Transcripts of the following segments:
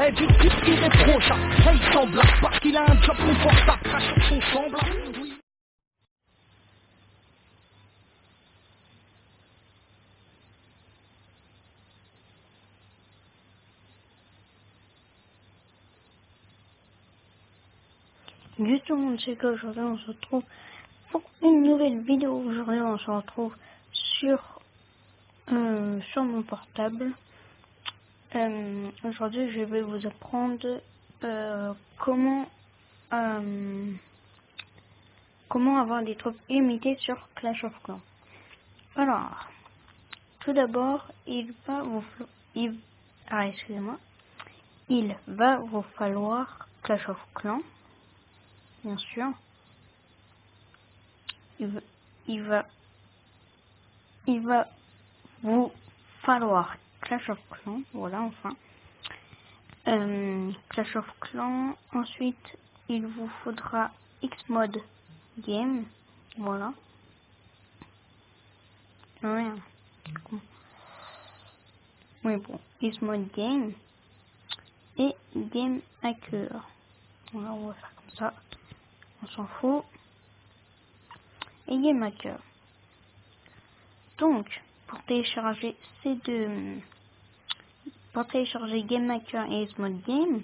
Eh, vite, vite, il est trop chat. Eh, il semble parce qu'il a un job confortable. Crache sur son semblable. Oui. Du tout le monde sait qu'aujourd'hui on se retrouve pour une nouvelle vidéo. Aujourd'hui on se retrouve sur mon portable. Aujourd'hui je vais vous apprendre comment avoir des troupes illimitées sur Clash of Clans. Alors, tout d'abord il va vous falloir Clash of Clans, bien sûr. Il va vous falloir Clash of Clans, voilà, enfin. Clash of Clans, ensuite il vous faudra Xmode Game, voilà. Rien. Oui, bon, Xmode Game et Game Hacker. Voilà, on va faire comme ça, on s'en fout. Et Game Hacker. Donc, pour télécharger Game Hacker et Xmode Game,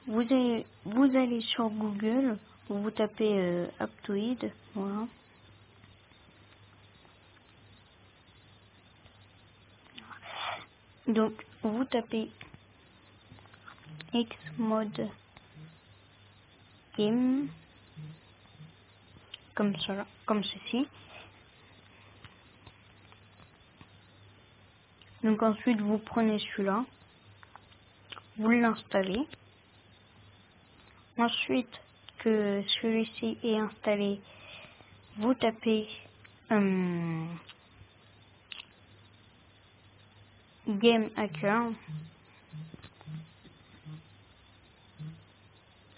vous allez sur Google, vous tapez Aptoide, voilà. Donc, vous tapez Xmode Game, comme cela, comme ceci. Donc ensuite, vous prenez celui-là, vous l'installez. Ensuite que celui-ci est installé, vous tapez Game Hacker.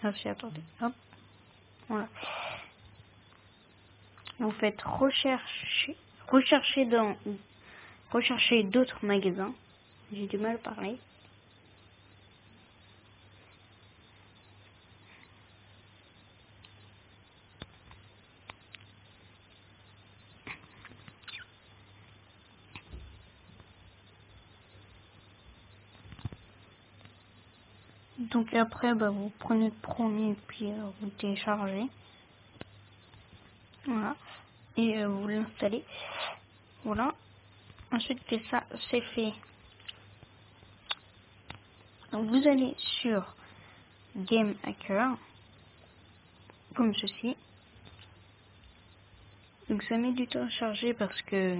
Attendez, hop, voilà. Vous faites rechercher d'autres magasins. J'ai du mal à parler. Donc après, vous prenez le premier puis vous téléchargez. Voilà. Et vous l'installez. Voilà. Ensuite que ça c'est fait, donc vous allez sur Game Hacker, comme ceci. Donc ça met du temps à charger parce que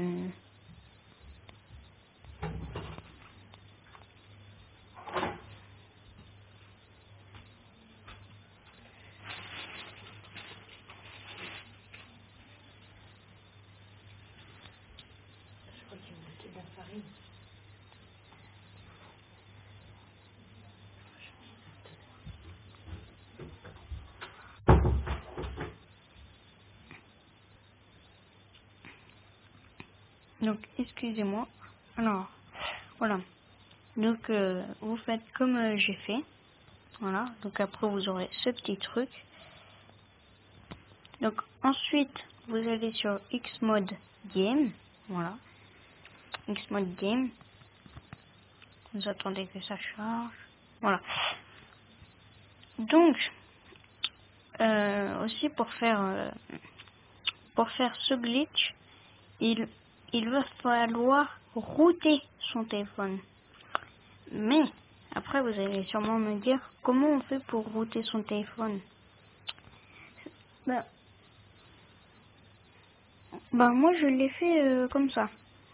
donc excusez-moi. Alors voilà. Donc vous faites comme j'ai fait. Voilà. Donc après vous aurez ce petit truc. Donc ensuite vous allez sur Xmode Game. Voilà. Xmode Game. Vous attendez que ça charge. Voilà. Donc aussi pour faire ce glitch, il va falloir router son téléphone. Mais après vous allez sûrement me dire comment on fait pour router son téléphone. Moi je l'ai fait comme ça.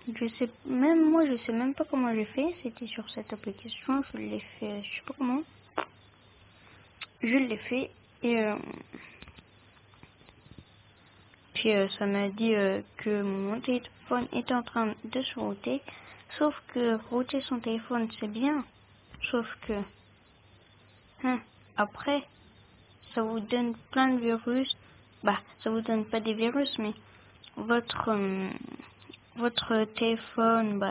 Je sais même pas comment j'ai fait. C'était sur cette application. Je l'ai fait, je sais pas comment. Je l'ai fait et puis ça m'a dit que mon téléphone était en train de se router. Sauf que router son téléphone c'est bien. Sauf que après ça vous donne plein de virus. Ça vous donne pas des virus, mais votre téléphone,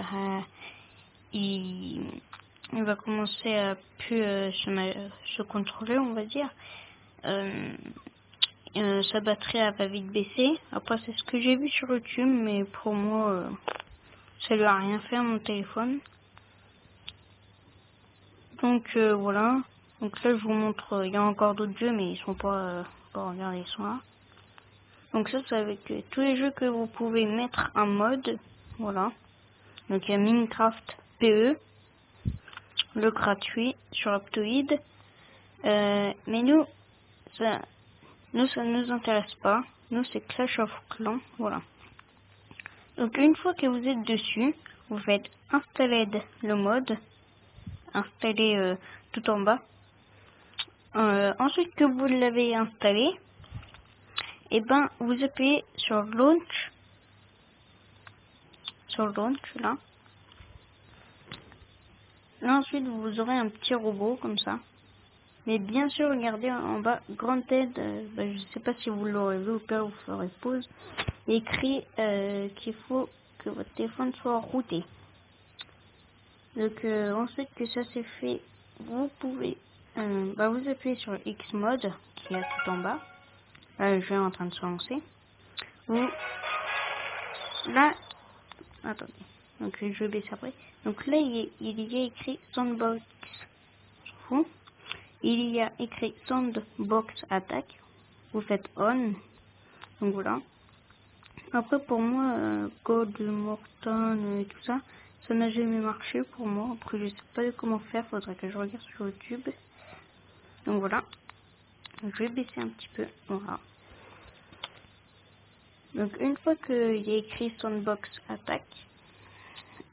il il va commencer à plus se contrôler, on va dire. Sa batterie elle va vite baisser. Après, c'est ce que j'ai vu sur YouTube, mais pour moi, ça lui a rien fait à mon téléphone. Donc voilà. Donc là, je vous montre. Il y a encore d'autres jeux, mais ils sont pas. Regardez, ils sont là. Donc ça, c'est avec tous les jeux que vous pouvez mettre en mode. Voilà. Donc il y a Minecraft PE, le gratuit sur Aptoide. Mais nous, ça nous intéresse pas. Nous, c'est Clash of Clans. Voilà. Donc une fois que vous êtes dessus, vous faites installer le mode, installer tout en bas. Ensuite que vous l'avez installé, et ben vous appuyez sur launch, là. Là ensuite vous aurez un petit robot comme ça. Mais bien sûr, regardez en bas, Granted, je sais pas si vous l'aurez vu ou pas, vous ferez pause. Écrit qu'il faut que votre téléphone soit routé. Donc ensuite que ça c'est fait, vous pouvez vous appuyez sur X mode qui est tout en bas. Le jeu est en train de se lancer. Là, attendez. Donc je vais baisser après. Donc là il y a écrit Sandbox. Il y a écrit Sandbox Attack. Vous faites on. Donc voilà. Après pour moi, Code Morton et tout ça, ça n'a jamais marché pour moi. Après je sais pas comment faire. Faudrait que je regarde sur YouTube. Donc voilà. Je vais baisser un petit peu. Voilà. Donc une fois qu'il y a écrit Sandbox Attack,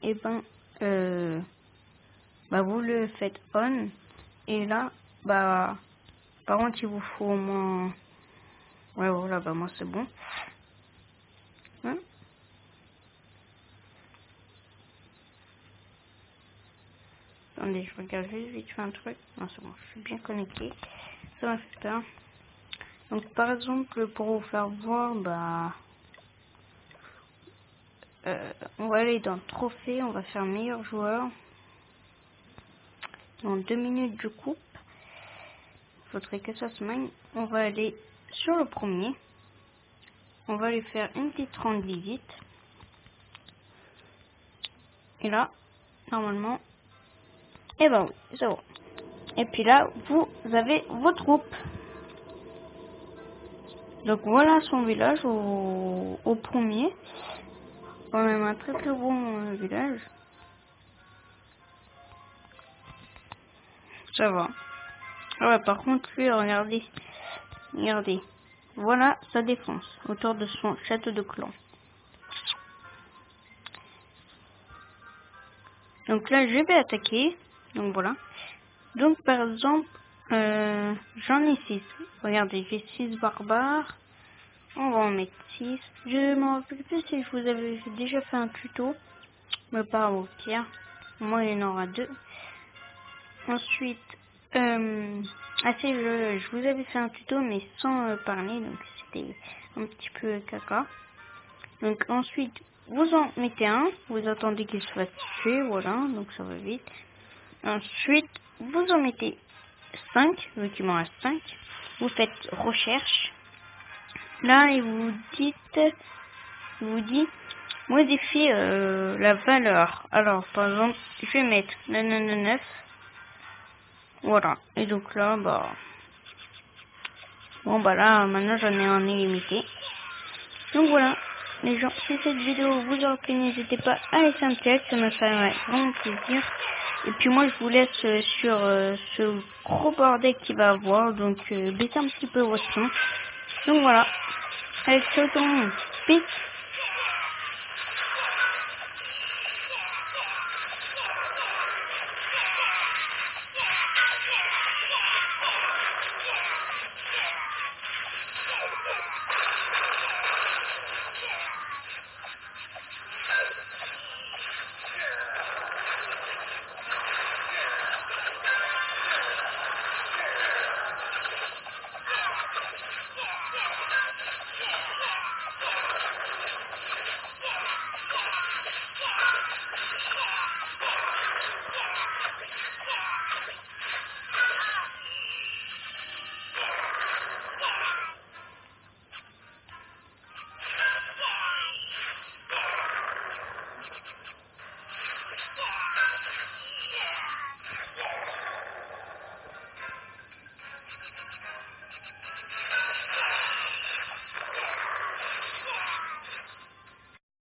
et vous le faites on. Et là, par contre il vous faut au moins... Ouais voilà, moi c'est bon. Hein? Attendez, je regarde juste vite fait un truc. Non c'est bon, je suis bien connecté. Ça m'a fait peur. Donc par exemple, pour vous faire voir, on va aller dans trophée, on va faire meilleur joueur. Dans 2 minutes je coupe. Faudrait que ça se mène. On va aller sur le premier. On va lui faire une petite rende visite. Et là, normalement, oui, c'est bon. Et puis là, vous avez vos troupes. Donc voilà son village au premier. Quand même un très très bon village. Ça va. Ah ouais, par contre, lui, regardez. Voilà sa défense autour de son château de clan. Donc là, je vais attaquer. Donc voilà. Donc par exemple, j'en ai 6. Regardez, j'ai 6 barbares. On va en mettre 6. Je m'en rappelle plus si je vous avais déjà fait un tuto. Mais pas au pire. Moi, il y en aura 2. Ensuite, je vous avais fait un tuto mais sans parler, donc c'était un petit peu caca. Donc ensuite, vous en mettez un, vous attendez qu'il se fasse tuer, voilà, donc ça va vite. Ensuite, vous en mettez 5, vu qu'il m'en reste 5. Vous faites recherche. Là, il vous dit modifier la valeur. Alors, par exemple, je vais mettre 999. Voilà. Et donc là, là, maintenant j'en ai un illimité. Donc voilà. Les gens, si cette vidéo vous aura plu, n'hésitez pas à laisser un petit like, ça me ferait vraiment plaisir. Et puis moi, je vous laisse sur ce gros bordel qu'il va avoir. Donc, baissez un petit peu votre son. Donc voilà. Allez, ciao tout le monde. Peace.